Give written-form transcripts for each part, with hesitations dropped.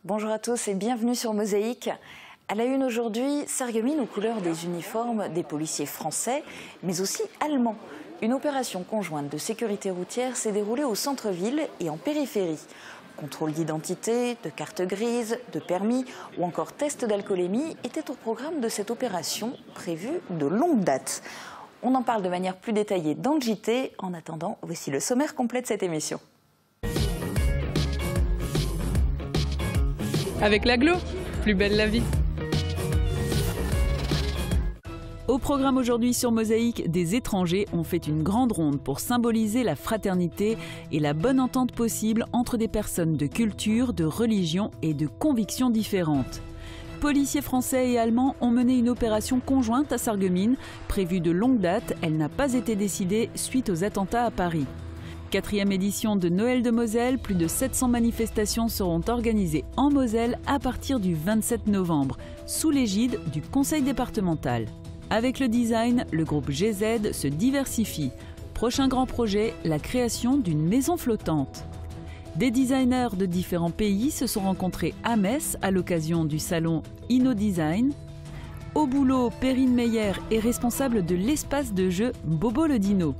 Bonjour à tous et bienvenue sur Mosaïque. À la une aujourd'hui, Sarreguemines aux couleurs des uniformes des policiers français, mais aussi allemands. Une opération conjointe de sécurité routière s'est déroulée au centre-ville et en périphérie. Contrôle d'identité, de carte grise, de permis ou encore test d'alcoolémie étaient au programme de cette opération prévue de longue date. On en parle de manière plus détaillée dans le JT. En attendant, voici le sommaire complet de cette émission. Avec l'agglo, plus belle la vie. Au programme aujourd'hui sur Mosaïque, des étrangers ont fait une grande ronde pour symboliser la fraternité et la bonne entente possible entre des personnes de culture, de religion et de convictions différentes. Policiers français et allemands ont mené une opération conjointe à Sarreguemines. Prévue de longue date, elle n'a pas été décidée suite aux attentats à Paris. 4e édition de Noël de Moselle, plus de 700 manifestations seront organisées en Moselle à partir du 27 novembre, sous l'égide du Conseil départemental. Avec le design, le groupe GZ se diversifie. Prochain grand projet, la création d'une maison flottante. Des designers de différents pays se sont rencontrés à Metz à l'occasion du salon InnoDesign. Au boulot, Perrine Meyer est responsable de l'espace de jeu Bobo le Dino.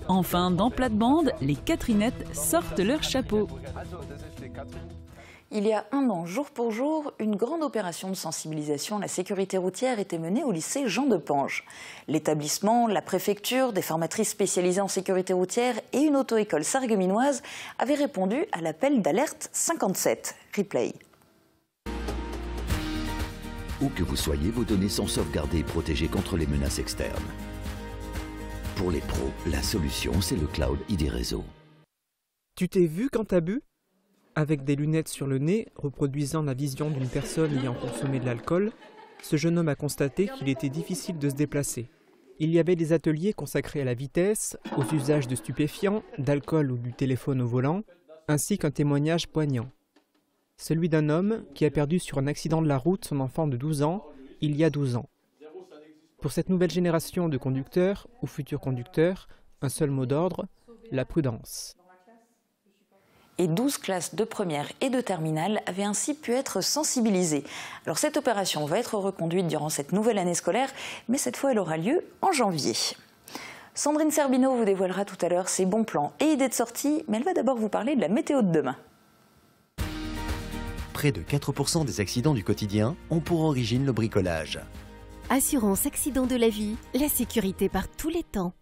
Enfin, dans plate-bande, les Catherinettes sortent leur chapeau. Il y a un an, jour pour jour, une grande opération de sensibilisation à la sécurité routière était menée au lycée Jean de Pange. L'établissement, la préfecture, des formatrices spécialisées en sécurité routière et une auto-école sarregueminoise avaient répondu à l'appel d'alerte 57. Replay. Où que vous soyez, vos données sont sauvegardées et protégées contre les menaces externes. Pour les pros, la solution, c'est le cloud ID Réseau. Tu t'es vu quand t'as bu ? Avec des lunettes sur le nez, reproduisant la vision d'une personne ayant consommé de l'alcool, ce jeune homme a constaté qu'il était difficile de se déplacer. Il y avait des ateliers consacrés à la vitesse, aux usages de stupéfiants, d'alcool ou du téléphone au volant, ainsi qu'un témoignage poignant. Celui d'un homme qui a perdu sur un accident de la route son enfant de 12 ans, il y a 12 ans. Pour cette nouvelle génération de conducteurs ou futurs conducteurs, un seul mot d'ordre, la prudence. Et 12 classes de première et de terminale avaient ainsi pu être sensibilisées. Alors cette opération va être reconduite durant cette nouvelle année scolaire, mais cette fois elle aura lieu en janvier. Sandrine Serbino vous dévoilera tout à l'heure ses bons plans et idées de sortie, mais elle va d'abord vous parler de la météo de demain. Près de 4% des accidents du quotidien ont pour origine le bricolage. Assurance accident de la vie, la sécurité par tous les temps.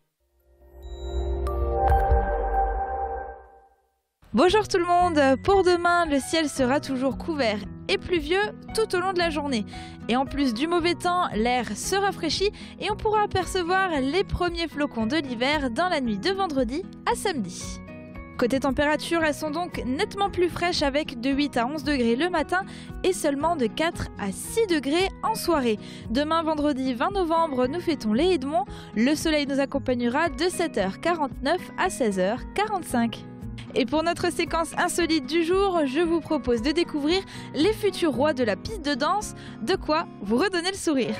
Bonjour tout le monde, pour demain le ciel sera toujours couvert et pluvieux tout au long de la journée. Et en plus du mauvais temps, l'air se rafraîchit et on pourra apercevoir les premiers flocons de l'hiver dans la nuit de vendredi à samedi. Côté température, elles sont donc nettement plus fraîches avec de 8 à 11 degrés le matin et seulement de 4 à 6 degrés en soirée. Demain, vendredi 20 novembre, nous fêtons les Edmonds. Le soleil nous accompagnera de 7h49 à 16h45. Et pour notre séquence insolite du jour, je vous propose de découvrir les futurs rois de la piste de danse, de quoi vous redonner le sourire.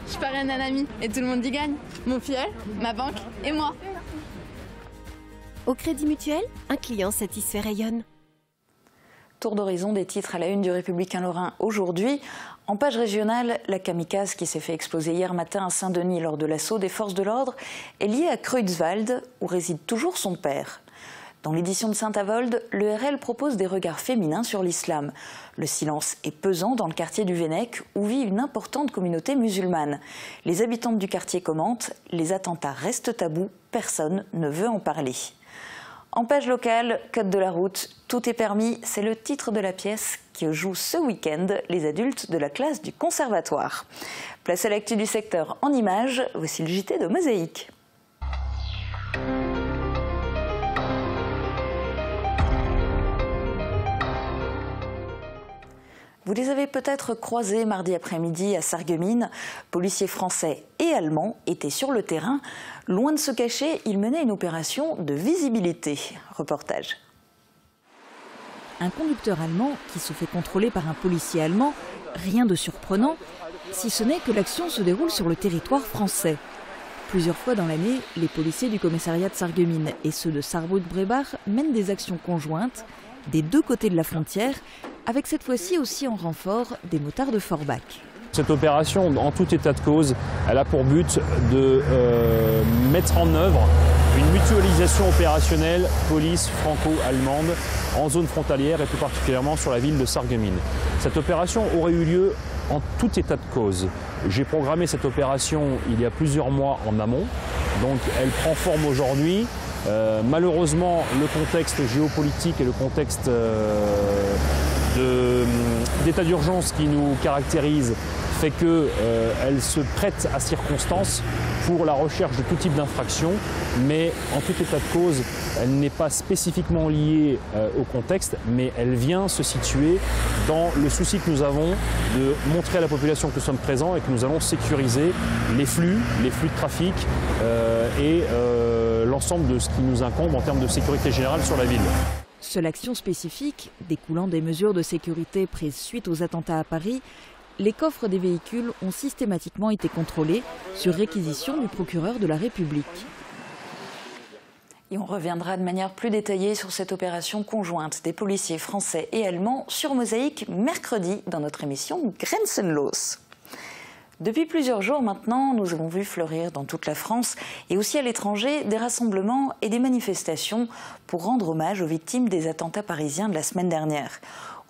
Je parraine un ami et tout le monde y gagne. Mon filleul, ma banque et moi. Au Crédit Mutuel, un client satisfait rayonne. Tour d'horizon des titres à la une du Républicain Lorrain aujourd'hui. En page régionale, la kamikaze qui s'est fait exploser hier matin à Saint-Denis lors de l'assaut des forces de l'ordre est liée à Creutzwald, où réside toujours son père. Dans l'édition de Saint-Avold, le RL propose des regards féminins sur l'islam. Le silence est pesant dans le quartier du Vennec, où vit une importante communauté musulmane. Les habitantes du quartier commentent « Les attentats restent tabous, personne ne veut en parler ». En page locale, code de la route, tout est permis, c'est le titre de la pièce que jouent ce week-end les adultes de la classe du conservatoire. Place à l'actu du secteur en images, voici le JT de Mosaïque. Vous les avez peut-être croisés mardi après-midi à Sarreguemines. Policiers français et allemands étaient sur le terrain. Loin de se cacher, ils menaient une opération de visibilité. Reportage. Un conducteur allemand qui se fait contrôler par un policier allemand, rien de surprenant, si ce n'est que l'action se déroule sur le territoire français. Plusieurs fois dans l'année, les policiers du commissariat de Sarreguemines et ceux de Sarrebruck-Brebach mènent des actions conjointes des deux côtés de la frontière, avec cette fois-ci aussi en renfort des motards de Forbach. Cette opération, en tout état de cause, elle a pour but de mettre en œuvre une mutualisation opérationnelle police franco-allemande en zone frontalière et plus particulièrement sur la ville de Sarreguemines. Cette opération aurait eu lieu en tout état de cause. J'ai programmé cette opération il y a plusieurs mois en amont, donc elle prend forme aujourd'hui. Malheureusement, le contexte géopolitique et le contexte d'état d'urgence qui nous caractérise fait qu'elle se prête à circonstance pour la recherche de tout type d'infraction, mais en tout état de cause, elle n'est pas spécifiquement liée au contexte, mais elle vient se situer dans le souci que nous avons de montrer à la population que nous sommes présents et que nous allons sécuriser les flux de trafic et l'ensemble de ce qui nous incombe en termes de sécurité générale sur la ville. Seule action spécifique, découlant des mesures de sécurité prises suite aux attentats à Paris, les coffres des véhicules ont systématiquement été contrôlés sur réquisition du procureur de la République. Et on reviendra de manière plus détaillée sur cette opération conjointe des policiers français et allemands sur Mosaïque mercredi dans notre émission Grenzenlos. Depuis plusieurs jours maintenant, nous avons vu fleurir dans toute la France et aussi à l'étranger des rassemblements et des manifestations pour rendre hommage aux victimes des attentats parisiens de la semaine dernière.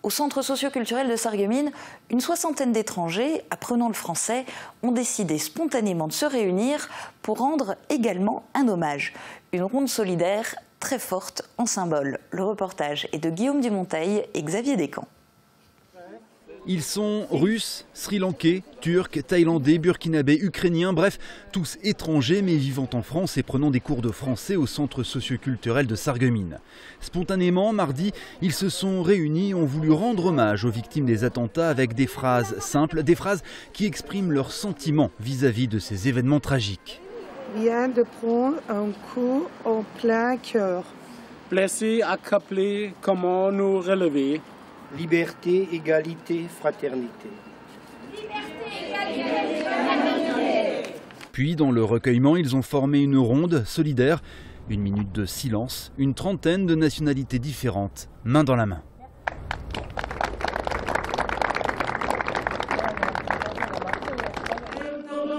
Au centre socio-culturel de Sarreguemines, une soixantaine d'étrangers, apprenant le français, ont décidé spontanément de se réunir pour rendre également un hommage. Une ronde solidaire très forte en symbole. Le reportage est de Guillaume Dumonteil et Xavier Descamps. Ils sont russes, sri-lankais, turcs, thaïlandais, burkinabés, ukrainiens, bref, tous étrangers mais vivant en France et prenant des cours de français au centre socio-culturel de Sarreguemines. Spontanément, mardi, ils se sont réunis et ont voulu rendre hommage aux victimes des attentats avec des phrases simples, des phrases qui expriment leurs sentiments vis-à-vis de ces événements tragiques. Vient de prendre un coup en plein cœur. Blessés, accablés, comment nous relever? Liberté, égalité, fraternité. Puis, dans le recueillement, ils ont formé une ronde solidaire, une minute de silence, une trentaine de nationalités différentes, main dans la main.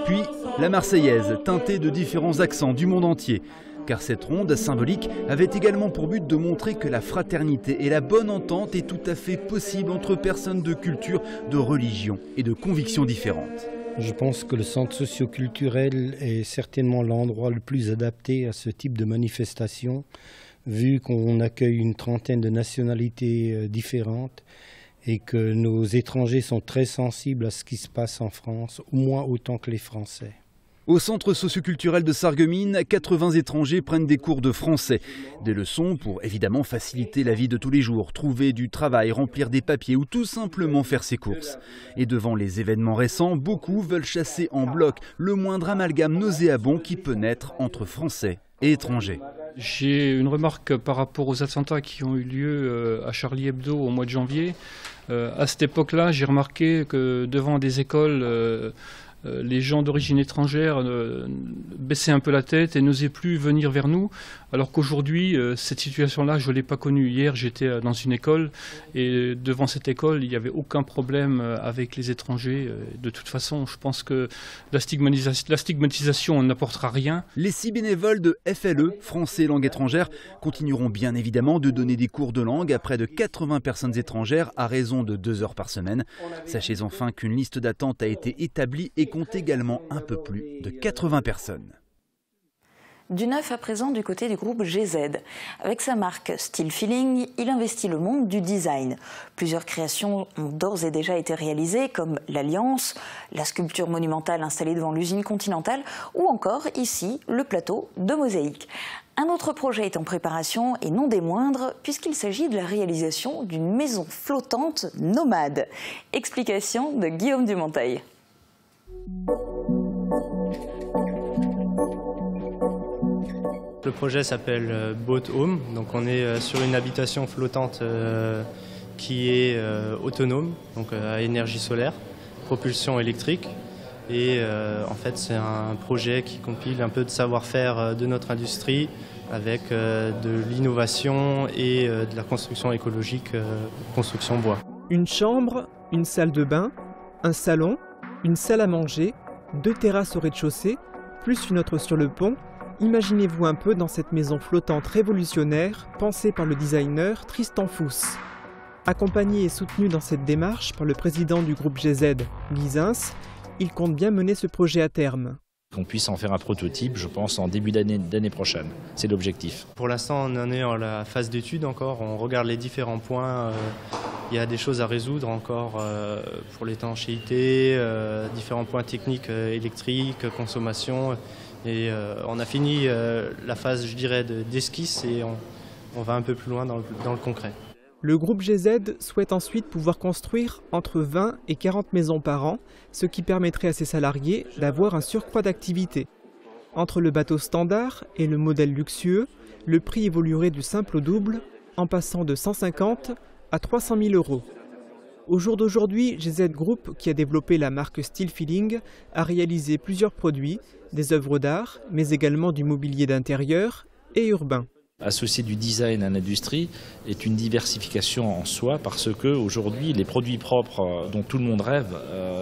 Puis, la Marseillaise, teintée de différents accents du monde entier. Car cette ronde symbolique avait également pour but de montrer que la fraternité et la bonne entente est tout à fait possible entre personnes de culture, de religion et de convictions différentes. Je pense que le centre socio-culturel est certainement l'endroit le plus adapté à ce type de manifestation, vu qu'on accueille une trentaine de nationalités différentes et que nos étrangers sont très sensibles à ce qui se passe en France, au moins autant que les Français. Au centre socioculturel de Sarreguemines, 80 étrangers prennent des cours de français. Des leçons pour évidemment faciliter la vie de tous les jours, trouver du travail, remplir des papiers ou tout simplement faire ses courses. Et devant les événements récents, beaucoup veulent chasser en bloc le moindre amalgame nauséabond qui peut naître entre Français et étrangers. J'ai une remarque par rapport aux attentats qui ont eu lieu à Charlie Hebdo au mois de janvier. À cette époque-là, j'ai remarqué que devant des écoles, les gens d'origine étrangère baissaient un peu la tête et n'osaient plus venir vers nous, alors qu'aujourd'hui, cette situation-là, je ne l'ai pas connue. Hier, j'étais dans une école et devant cette école, il n'y avait aucun problème avec les étrangers. De toute façon, je pense que la stigmatisation n'apportera rien. Les 6 bénévoles de FLE, Français Langue étrangère, continueront bien évidemment de donner des cours de langue à près de 80 personnes étrangères à raison de 2 heures par semaine. Sachez enfin qu'une liste d'attente a été établie et compte également un peu plus de 80 personnes. Du neuf à présent du côté du groupe GZ. Avec sa marque Style Feeling, il investit le monde du design. Plusieurs créations ont d'ores et déjà été réalisées, comme l'Alliance, la sculpture monumentale installée devant l'usine Continentale, ou encore, ici, le plateau de Mosaïque. Un autre projet est en préparation, et non des moindres, puisqu'il s'agit de la réalisation d'une maison flottante nomade. Explication de Guillaume Dumonteil. Le projet s'appelle Boat Home, donc on est sur une habitation flottante qui est autonome, donc à énergie solaire, propulsion électrique. Et en fait c'est un projet qui compile un peu de savoir-faire de notre industrie avec de l'innovation et de la construction écologique, construction bois. Une chambre, une salle de bain, un salon, une salle à manger, 2 terrasses au rez-de-chaussée, plus une autre sur le pont. Imaginez-vous un peu dans cette maison flottante révolutionnaire, pensée par le designer Tristan Fous. Accompagné et soutenu dans cette démarche par le président du groupe GZ, Guy Zins, il compte bien mener ce projet à terme. Qu'on puisse en faire un prototype, je pense, en début d'année prochaine. C'est l'objectif. Pour l'instant, on en est en la phase d'étude encore. On regarde les différents points. Il y a des choses à résoudre encore pour l'étanchéité, différents points techniques électriques, consommation. Et on a fini la phase, je dirais, d'esquisse et on va un peu plus loin dans le concret. Le groupe GZ souhaite ensuite pouvoir construire entre 20 et 40 maisons par an, ce qui permettrait à ses salariés d'avoir un surcroît d'activité. Entre le bateau standard et le modèle luxueux, le prix évoluerait du simple au double, en passant de 150 à 300 000 €. Au jour d'aujourd'hui, GZ Group, qui a développé la marque Style Feeling, a réalisé plusieurs produits, des œuvres d'art, mais également du mobilier d'intérieur et urbain. Associer du design à l'industrie est une diversification en soi parce que aujourd'hui les produits propres dont tout le monde rêve,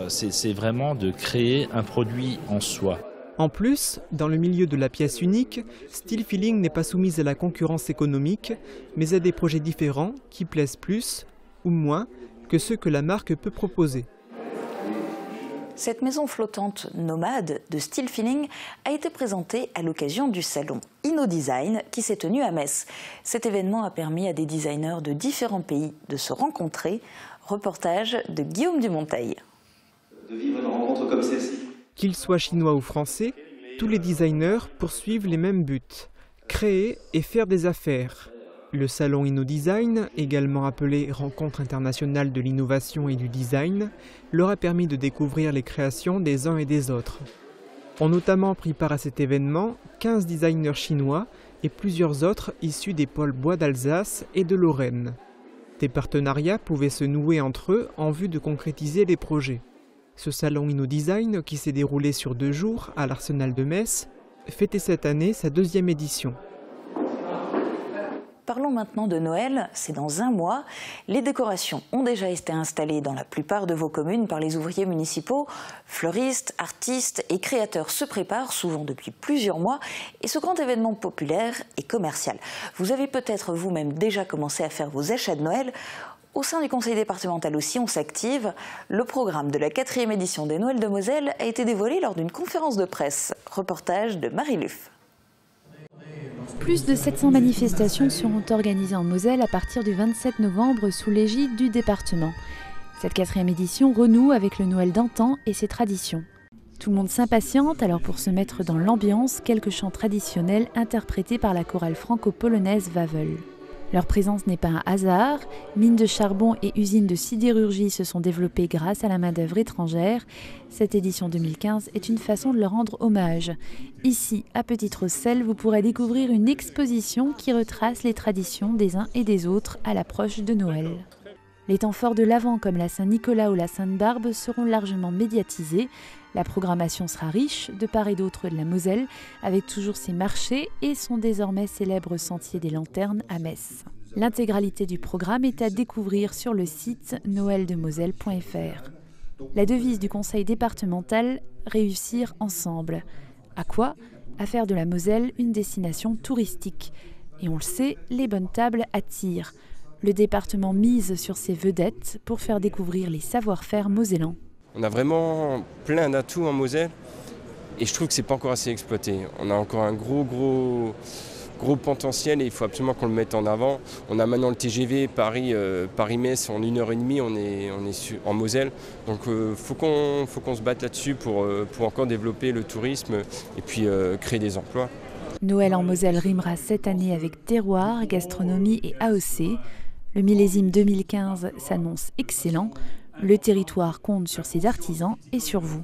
c'est vraiment de créer un produit en soi. En plus, dans le milieu de la pièce unique, Style Feeling n'est pas soumise à la concurrence économique, mais à des projets différents qui plaisent plus ou moins que ceux que la marque peut proposer. Cette maison flottante nomade de Style Feeling a été présentée à l'occasion du salon InnoDesign qui s'est tenu à Metz. Cet événement a permis à des designers de différents pays de se rencontrer. Reportage de Guillaume Dumonteil. De vivre une rencontre comme celle-ci. Qu'ils soient chinois ou français, tous les designers poursuivent les mêmes buts, créer et faire des affaires. Le salon InnoDesign, également appelé Rencontre internationale de l'innovation et du design, leur a permis de découvrir les créations des uns et des autres. Ont notamment pris part à cet événement 15 designers chinois et plusieurs autres issus des pôles bois d'Alsace et de Lorraine. Des partenariats pouvaient se nouer entre eux en vue de concrétiser les projets. Ce salon InnoDesign, qui s'est déroulé sur 2 jours à l'Arsenal de Metz, fêtait cette année sa 2e édition. Parlons maintenant de Noël, c'est dans 1 mois. Les décorations ont déjà été installées dans la plupart de vos communes par les ouvriers municipaux. Fleuristes, artistes et créateurs se préparent souvent depuis plusieurs mois et ce grand événement populaire et commercial. Vous avez peut-être vous-même déjà commencé à faire vos achats de Noël. Au sein du conseil départemental aussi, on s'active. Le programme de la 4e édition des Noëls de Moselle a été dévoilé lors d'une conférence de presse. Reportage de Marie Luff. Plus de 700 manifestations seront organisées en Moselle à partir du 27 novembre sous l'égide du département. Cette 4e édition renoue avec le Noël d'antan et ses traditions. Tout le monde s'impatiente, alors pour se mettre dans l'ambiance, quelques chants traditionnels interprétés par la chorale franco-polonaise Wawel. Leur présence n'est pas un hasard, mines de charbon et usines de sidérurgie se sont développées grâce à la main-d'œuvre étrangère. Cette édition 2015 est une façon de leur rendre hommage. Ici, à Petite-Rosselle, vous pourrez découvrir une exposition qui retrace les traditions des uns et des autres à l'approche de Noël. Les temps forts de l'Avent comme la Saint-Nicolas ou la Sainte-Barbe seront largement médiatisés. La programmation sera riche de part et d'autre de la Moselle, avec toujours ses marchés et son désormais célèbre sentier des lanternes à Metz. L'intégralité du programme est à découvrir sur le site noeldemoselle.fr. La devise du conseil départemental, réussir ensemble. À quoi ? À faire de la Moselle une destination touristique. Et on le sait, les bonnes tables attirent. Le département mise sur ses vedettes pour faire découvrir les savoir-faire mosellans. On a vraiment plein d'atouts en Moselle. Et je trouve que c'est pas encore assez exploité. On a encore un gros potentiel et il faut absolument qu'on le mette en avant. On a maintenant le TGV Paris-Metz en 1h30, on est en Moselle. Donc faut qu'on se batte là-dessus pour encore développer le tourisme et puis créer des emplois. Noël en Moselle rimera cette année avec terroir, gastronomie et AOC. Le millésime 2015 s'annonce excellent. Le territoire compte sur ses artisans et sur vous.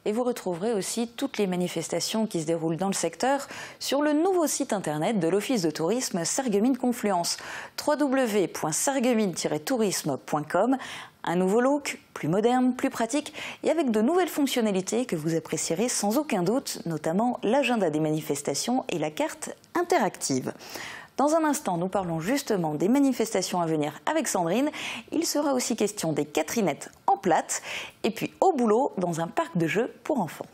Et vous retrouverez aussi toutes les manifestations qui se déroulent dans le secteur sur le nouveau site internet de l'Office de tourisme Sarreguemines Confluence, www.sarreguemines-tourisme.com. Un nouveau look, plus moderne, plus pratique et avec de nouvelles fonctionnalités que vous apprécierez sans aucun doute, notamment l'agenda des manifestations et la carte interactive. Dans un instant, nous parlons justement des manifestations à venir avec Sandrine. Il sera aussi question des Catherinettes en plate et puis au boulot dans un parc de jeux pour enfants.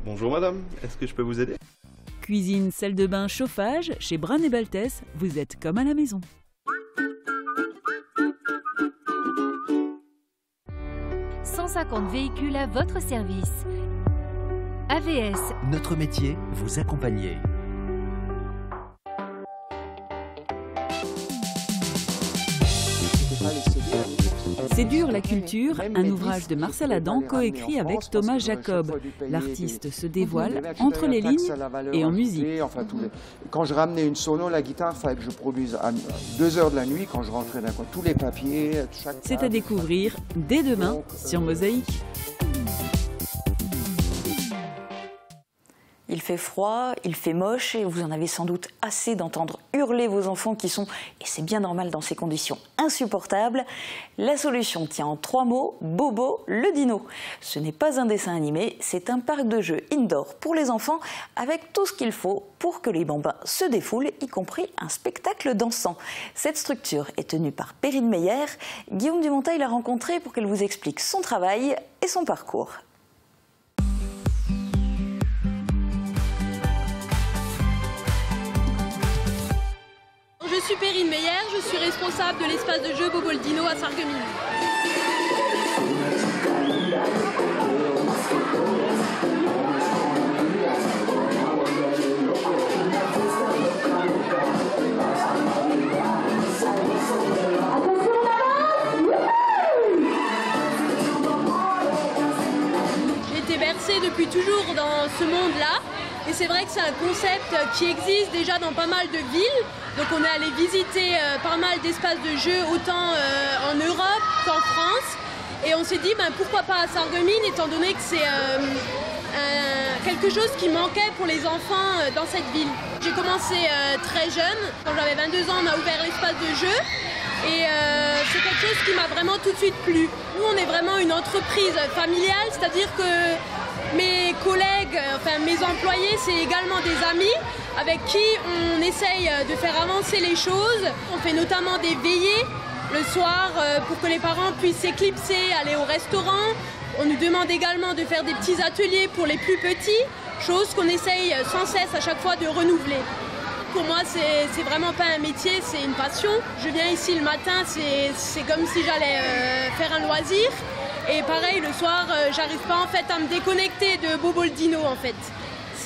Bonjour madame, est-ce que je peux vous aider? Cuisine, salle de bain, chauffage, chez Brun et Baltès, vous êtes comme à la maison. « 150 véhicules à votre service. AVS. Notre métier, vous accompagner. C'est dur la culture, un ouvrage de Marcel Adam coécrit avec Thomas Jacob. L'artiste se dévoile entre les lignes et en musique. Quand je ramenais une sono, la guitare, il fallait que je produise à 2h de la nuit quand je rentrais d'un coin. Tous les papiers, chaque... C'est à découvrir dès demain sur Mosaïque. Il fait froid, il fait moche et vous en avez sans doute assez d'entendre hurler vos enfants qui sont, et c'est bien normal dans ces conditions, insupportables. La solution tient en 3 mots, Bobo le dino. Ce n'est pas un dessin animé, c'est un parc de jeux indoor pour les enfants avec tout ce qu'il faut pour que les bambins se défoulent, y compris un spectacle dansant. Cette structure est tenue par Perrine Meyer. Guillaume Dumontail l'a rencontrée pour qu'elle vous explique son travail et son parcours. Je suis Perrine Meyer, je suis responsable de l'espace de jeu Bobo le Dino à Sarreguemines. J'ai été bercée depuis toujours dans ce monde-là. Et c'est vrai que c'est un concept qui existe déjà dans pas mal de villes. Donc on est allé visiter pas mal d'espaces de jeux, autant en Europe qu'en France. Et on s'est dit pourquoi pas à Sarreguemines, étant donné que c'est quelque chose qui manquait pour les enfants dans cette ville. J'ai commencé très jeune. Quand j'avais 22 ans, on a ouvert l'espace de jeu. Et c'est quelque chose qui m'a vraiment tout de suite plu. Nous, on est vraiment une entreprise familiale, c'est-à-dire que mes collègues, enfin mes employés, c'est également des amis avec qui on essaye de faire avancer les choses. On fait notamment des veillées le soir pour que les parents puissent s'éclipser, aller au restaurant. On nous demande également de faire des petits ateliers pour les plus petits, chose qu'on essaye sans cesse à chaque fois de renouveler. Pour moi, c'est vraiment pas un métier, c'est une passion. Je viens ici le matin, c'est comme si j'allais faire un loisir. Et pareil, le soir, j'arrive pas en fait à me déconnecter de Bobo le Dino en fait.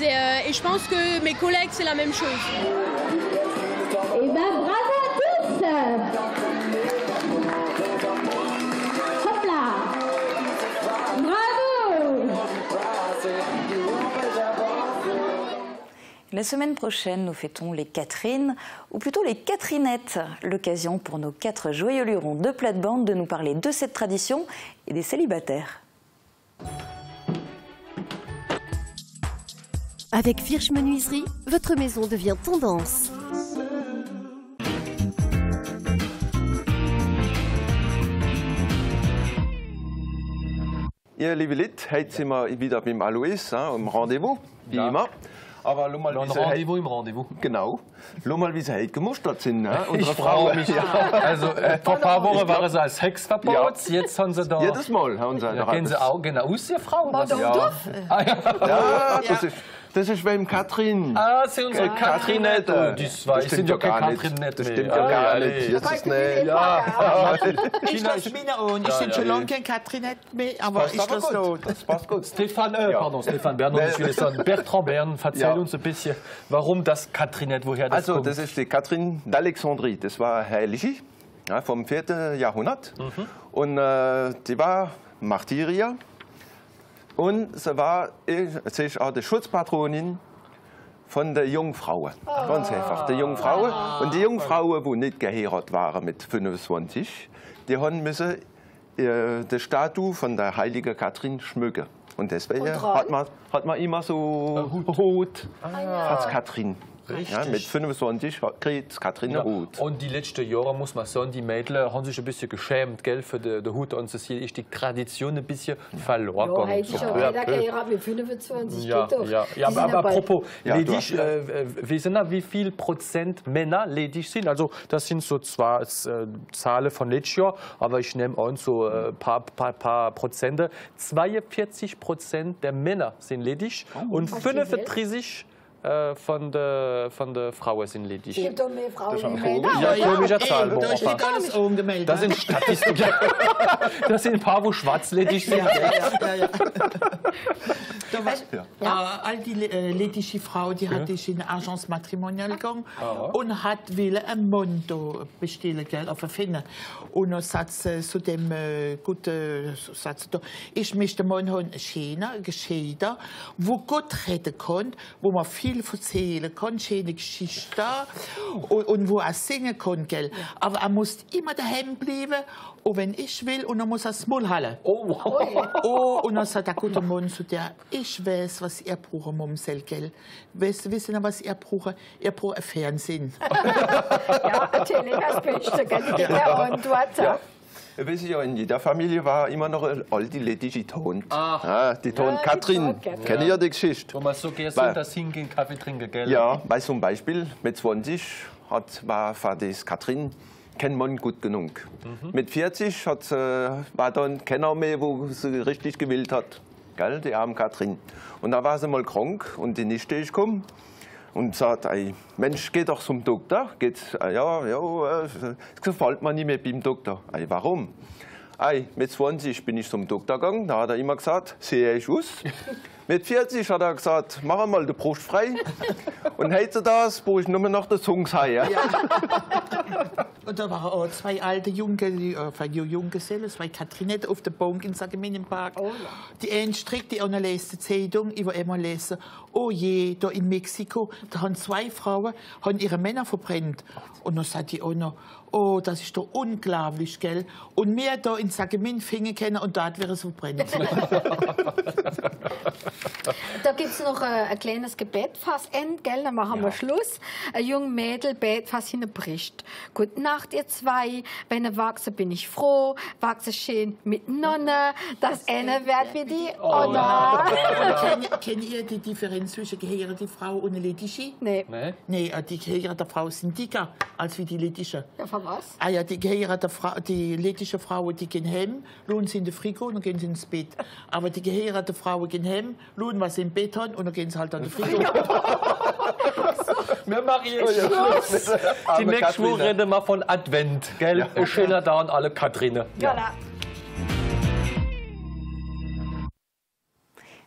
Et je pense que mes collègues, c'est la même chose. Et bravo à tous! Hop là! Bravo! La semaine prochaine, nous fêtons les Catherines, ou plutôt les Catherinettes. L'occasion pour nos 4 joyeux lurons de plate-bande de nous parler de cette tradition et des célibataires. Avec Firch Menuiserie, votre maison devient tendance. Ja, liebe Lit, heute sind wir wieder beim Alois, am Rendezvous, wie immer. Aber nur mal, ein Rendezvous im Rendezvous. Genau. Nur mal, wie sie halt gemustert sind, ne? Ich freue mich. Also vor ein paar Wochen waren sie als Hex verbaut, jetzt haben sie da... Jedes Mal haben sie da kennen sie auch genau aus, die Frau. Ja, das ist wegen Katrin. Ah, sie unsere Katrinette. Das sind ja keine Katrinette. Das stimmt ja gar nicht. Jetzt ist nicht. Ich lasse meine auch. Ich bin schon lange kein Katrinette mehr, aber ich lasse so. Das passt gut. Stefan Bern, ich will sagen, Bertrand Bern, erzähl uns ein bisschen, warum das Katrinette, woher das kommt. Also, das ist die Katrin d'Alexandrie. Das war Heilige vom 4. Jahrhundert. Und die war Martyrier. Und sie ist auch die Schutzpatronin von der Jungfrauen. Ganz einfach, die Jungfrauen. Und die Jungfrauen, die nicht geheiratet waren mit 25, die müssen die Statue von der heiligen Katrin schmücken. Und deswegen hat man immer so Hut als Katrin. Richtig. Ja, mit 25 kriegt Katrin einen Hut. Und die letzten Jahre, muss man sagen, die Mädchen haben sich ein bisschen geschämt, gell, für den Hut. Und das hier ist die Tradition ein bisschen verloren gegangen. Ja, hätte ich auch jeder geheiratet mit 25, ja, geht doch. Ja, aber apropos, ledig, wissen Sie, wie viel Prozent Männer ledig sind? Also das sind so zwar Zahlen von letztes Jahr, aber ich nehme an so ein paar Prozente. 42% der Männer sind ledig und 35% von der Frauen sind ledig. Es gibt doch mehr Frauen wie Männer. Ja, komischer Zahl. Da steht alles umgemeldet. Das sind Statistiken. Das sind ein paar, wo schwarzledig sind. All die ledige Frau, die hat sich in eine Agence matrimonial gegangen und hat ein Motto bestellen, gell, auf Finnen. Und dann sagt sie zu dem guten Satz, ich möchte mal einen schönen, gescheiter, wo Gott retten kann, wo man viel erzählen kann, schöne Geschichten und wo er singen kann, gell. Aber er muss immer daheim bleiben, und wenn ich will, und dann muss er das Maul halten. Und dann sagt der gute Mann zu der, ich weiß, was ihr braucht, Momsel, gell. Wissen Sie, was ihr braucht? Ihr braucht ein Fernsehen. Ja, natürlich, das Beste, gell, die der Antwort. Ja. Weiß ich ja, in jeder Familie war immer noch eine alte ledige Tante. Ja, die Tante Katrin. Kennt ihr die Geschichte? Wo man so gerne das hingehen, Kaffee trinken, gell? Ja, weil zum Beispiel mit 20 war für das Katrin kein Mann gut genug. Mit 40 war dann keiner mehr, wo sie richtig gewählt hat. Gell, die arme Katrin. Und da war sie mal krank und die Nichte ist gekommen. Und sagt, ey, Mensch, geh doch zum Doktor. Es gefällt mir nicht mehr beim Doktor. Ey, warum? Ey, mit 20 bin ich zum Doktor gegangen, da hat er immer gesagt, sehe ich aus. Mit 40 hat er gesagt, mach mal die Brust frei. Und heute brauche ich nur noch das Zungshaie. Ja. Und da waren auch zwei alte Junggesellen, zwei Katrinette auf der Bank in Sargeminenpark. Die eine strickt, die andere liest die Zeitung, ich will immer lesen, oh je, da in Mexiko, da haben zwei Frauen ihre Männer verbrennt. Und dann sagt die auch noch, oh, das ist doch unglaublich, gell? Und wir da in Sargemin fingen können und dort wäre es verbrennt. Da gibt es noch ein kleines Gebet, fast End, gell? Dann machen wir Schluss. Ein junges Mädel bet fast hinbricht. Gute Nacht, ihr zwei. Wenn ihr wachsen, bin ich froh. Wachsen schön mit Nonne. Das eine wird wie die Onna. Kennt ihr die Differenz zwischen geheiratete Frau und eine ledige? Nee. Nee, die geheiratete Frau sind dicker als wie die ledige. Ja, von was? Ah ja, die geheiratete Frau, die ledige Frauen, die gehen heim, lohnen sie in den Frigo und dann gehen sie ins Bett. Aber die geheiratete Frauen gehen heim, lohnen was sie im Bett haben und dann gehen sie halt an den Frigo. Wir machen jetzt Schluss. Die nächste Woche reden wir von Advent, gell? Ja. Schöner da und alle Katrine. Voilà.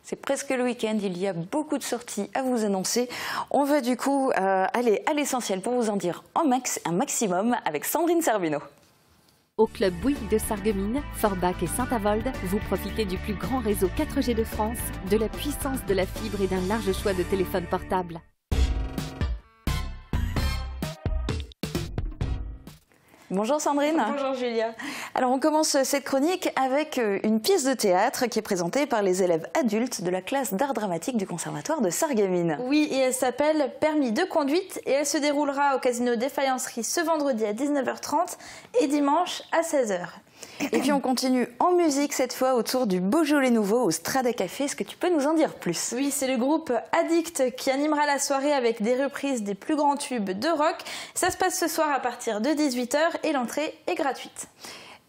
C'est presque le week-end, il y a beaucoup de sorties à vous annoncer. On va du coup aller à l'essentiel pour vous en dire un maximum avec Sandrine Servino. Au club Bouygues de Sarreguemines, Forbach et Saint-Avold, vous profitez du plus grand réseau 4G de France, de la puissance de la fibre et d'un large choix de téléphones portables. Bonjour Sandrine. Bonjour Julia. Alors on commence cette chronique avec une pièce de théâtre qui est présentée par les élèves adultes de la classe d'art dramatique du Conservatoire de Sarreguemines. Oui, et elle s'appelle Permis de conduite et elle se déroulera au Casino des Faïenceries ce vendredi à 19h30 et dimanche à 16h. Et puis on continue en musique cette fois autour du Beaujolais Nouveau au Strada Café. Est-ce que tu peux nous en dire plus? Oui, c'est le groupe Addict qui animera la soirée avec des reprises des plus grands tubes de rock. Ça se passe ce soir à partir de 18h et l'entrée est gratuite.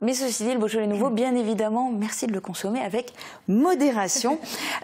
Mais ceci dit, le Beaujolais Nouveau, bien évidemment, merci de le consommer avec modération.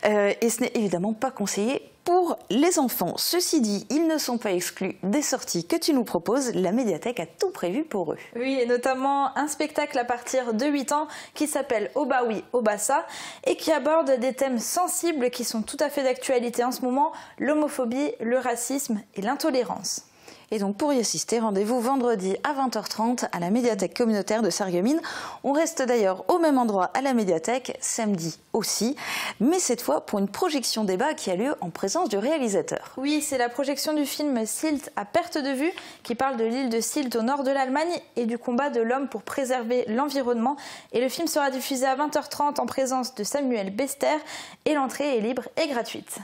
Et ce n'est évidemment pas conseillé pour les enfants. Ceci dit, ils ne sont pas exclus des sorties que tu nous proposes. La médiathèque a tout prévu pour eux. Oui, et notamment un spectacle à partir de 8 ans qui s'appelle Oba oui, Oba ça et qui aborde des thèmes sensibles qui sont tout à fait d'actualité en ce moment, l'homophobie, le racisme et l'intolérance. Et donc pour y assister, rendez-vous vendredi à 20h30 à la médiathèque communautaire de Sarreguemines. On reste d'ailleurs au même endroit à la médiathèque, samedi aussi, mais cette fois pour une projection débat qui a lieu en présence du réalisateur. Oui, c'est la projection du film Sylt à perte de vue qui parle de l'île de Sylt au nord de l'Allemagne et du combat de l'homme pour préserver l'environnement. Et le film sera diffusé à 20h30 en présence de Samuel Bester et l'entrée est libre et gratuite.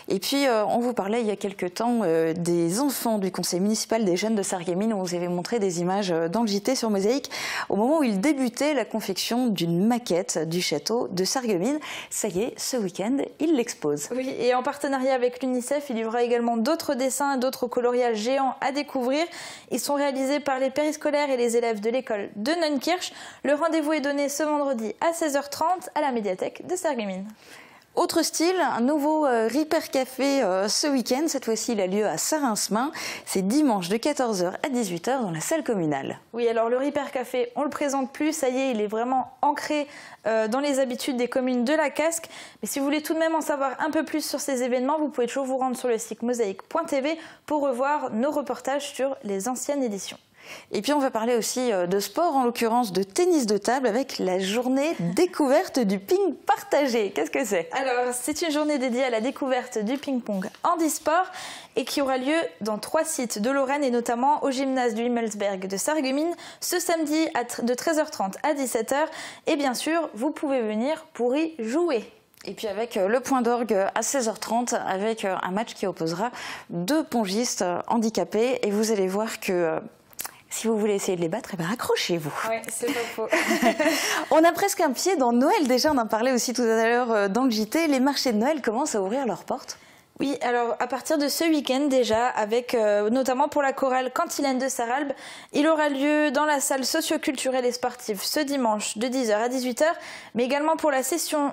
Et puis, on vous parlait il y a quelque temps des enfants du conseil municipal des jeunes de Sarreguemines. On vous avait montré des images dans le JT sur Mosaïque au moment où ils débutaient la confection d'une maquette du château de Sarreguemines. Ça y est, ce week-end, ils l'exposent. Oui, et en partenariat avec l'UNICEF, il y aura également d'autres dessins, d'autres coloriages géants à découvrir. Ils sont réalisés par les périscolaires et les élèves de l'école de Neunkirch. Le rendez-vous est donné ce vendredi à 16h30 à la médiathèque de Sarreguemines. Autre style, un nouveau Ripper Café ce week-end. Cette fois-ci, il a lieu à Sarinsmain. C'est dimanche de 14h à 18h dans la salle communale. Oui, alors le Ripper Café, on le présente plus. Ça y est, il est vraiment ancré dans les habitudes des communes de la Casque. Mais si vous voulez tout de même en savoir un peu plus sur ces événements, vous pouvez toujours vous rendre sur le site mosaïque.tv pour revoir nos reportages sur les anciennes éditions. Et puis on va parler aussi de sport, en l'occurrence de tennis de table avec la journée découverte du ping partagé. Qu'est-ce que c'est? Alors c'est une journée dédiée à la découverte du ping-pong handisport et qui aura lieu dans 3 sites de Lorraine et notamment au gymnase du Himmelsberg de Sarreguemines ce samedi de 13h30 à 17h. Et bien sûr, vous pouvez venir pour y jouer. Et puis avec le point d'orgue à 16h30 avec un match qui opposera 2 pongistes handicapés. Et vous allez voir que si vous voulez essayer de les battre, eh ben accrochez-vous. Oui, c'est pas faux. On a presque un pied dans Noël déjà, on en parlait aussi tout à l'heure dans le JT. Les marchés de Noël commencent à ouvrir leurs portes. Oui, alors à partir de ce week-end déjà, avec notamment pour la chorale Cantilène de Sarralbe, il aura lieu dans la salle socio-culturelle et sportive ce dimanche de 10h à 18h, mais également pour la section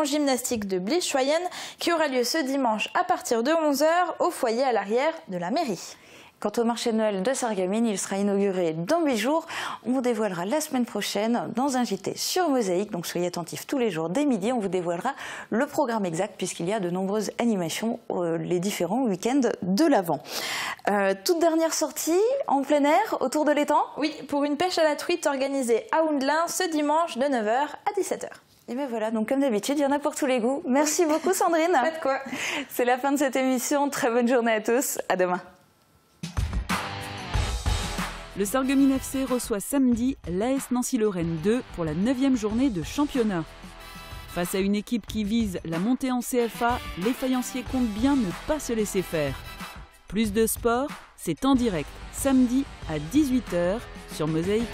gymnastique de Blischweyen qui aura lieu ce dimanche à partir de 11h au foyer à l'arrière de la mairie. Quant au marché de Noël de Sarreguemines, il sera inauguré dans 8 jours. On vous dévoilera la semaine prochaine dans un JT sur Mosaïque. Donc soyez attentifs tous les jours dès midi. On vous dévoilera le programme exact puisqu'il y a de nombreuses animations les différents week-ends de l'Avent. Toute dernière sortie en plein air autour de l'étang? Oui, pour une pêche à la truite organisée à Houndelin ce dimanche de 9h à 17h. Et bien voilà, donc comme d'habitude, il y en a pour tous les goûts. Merci beaucoup Sandrine. Pas de quoi. C'est la fin de cette émission. Très bonne journée à tous. À demain. Le Sarreguemines FC reçoit samedi l'AS Nancy-Lorraine 2 pour la 9e journée de championnat. Face à une équipe qui vise la montée en CFA, les faïenciers comptent bien ne pas se laisser faire. Plus de sport, c'est en direct, samedi à 18h sur Mosaïque.